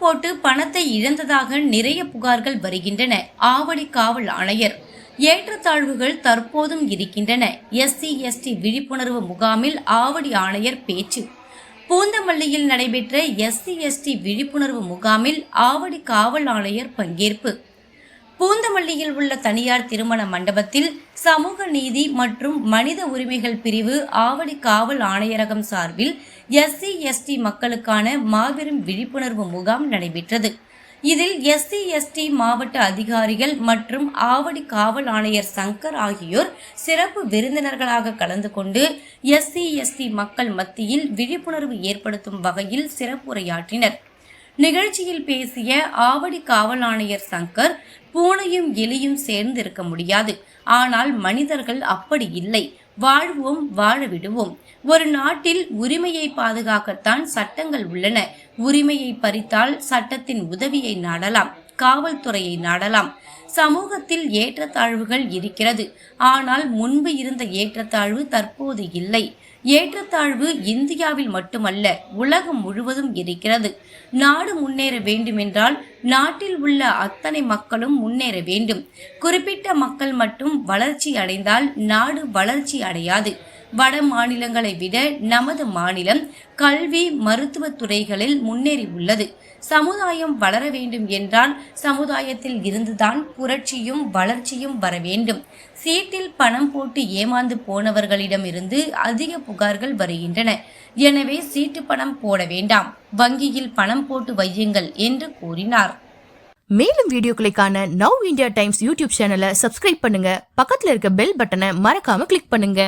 போட்டு பணத்தை இழந்ததாக நிறைய புகார்கள் வருகின்றன. ஆவடி காவல் ஆணையர் ஏற்றத்தாழ்வுகள் தற்போதும் இருக்கின்றன. SC/ST விழிப்புணர்வு முகாமில் ஆவடி ஆணையர் பேச்சு. பூந்தமல்லியில் நடைபெற்ற SC/ST விழிப்புணர்வு முகாமில் ஆவடி காவல் ஆணையர் பங்கேற்பு. பூந்தமல்லியில் உள்ள தனியார் திருமண மண்டபத்தில் சமூக நீதி மற்றும் மனித உரிமைகள் பிரிவு ஆவடி காவல் ஆணையரகம் சார்பில் SC/ST மக்களுக்கான மாபெரும் விழிப்புணர்வு முகாம் நடைபெற்றது. இதில் SC/ST மாவட்ட அதிகாரிகள் மற்றும் ஆவடி காவல் ஆணையர் சங்கர் ஆகியோர் சிறப்பு விருந்தினர்களாக கலந்து கொண்டு SC/ST மக்கள் மத்தியில் விழிப்புணர்வு ஏற்படுத்தும் வகையில் சிறப்புரையாற்றினர். நிகழ்ச்சியில் பேசிய ஆவடி காவல் ஆணையர் சங்கர், பூனையும் எலியும் சேர்ந்து இருக்க முடியாது, ஆனால் மனிதர்கள் அப்படி இல்லை, வாழ்வோம் வாழ விடுவோம். ஒரு நாட்டில் உரிமையை பாதுகாக்கத்தான் சட்டங்கள் உள்ளன. உரிமையை பறித்தால் சட்டத்தின் உதவியை நாடலாம், காவல்துறையை நாடலாம். சமூகத்தில் ஏற்றத்தாழ்வுகள் இருக்கிறது, ஆனால் முன்பு இருந்த ஏற்றத்தாழ்வு தற்போது இல்லை. ஏற்றத்தாழ்வு இந்தியாவில் மட்டுமல்ல, உலகம் முழுவதும் இருக்கிறது. நாடு முன்னேற வேண்டுமென்றால் நாட்டில் உள்ள அத்தனை மக்களும் முன்னேற வேண்டும். குறிப்பிட்ட மக்கள் மட்டும் வளர்ச்சி அடைந்தால் நாடு வளர்ச்சி அடையாது. வட மாநிலங்களை விட நமது மாநிலம் கல்வி, மருத்துவ துறைகளில் முன்னேறி உள்ளது. சமுதாயம் வளர வேண்டும் என்றால் சமுதாயத்தில் இருந்துதான் புரட்சியும் வளர்ச்சியும் வர வேண்டும். சீட்டில் பணம் போட்டு ஏமாந்து போனவர்களிடம் இருந்து அதிக புகார்கள் வருகின்றன. எனவே சீட்டு பணம் போட வேண்டாம், வங்கியில் பணம் போட்டு வையுங்கள் என்று கூறினார். மேலும் வீடியோக்களை காண நவ் இந்தியா டைம்ஸ் யூடியூப் சேனலை சப்ஸ்கிரைப் பண்ணுங்க. பக்கத்துல இருக்க பெல் பட்டனை மறக்காம கிளிக் பண்ணுங்க.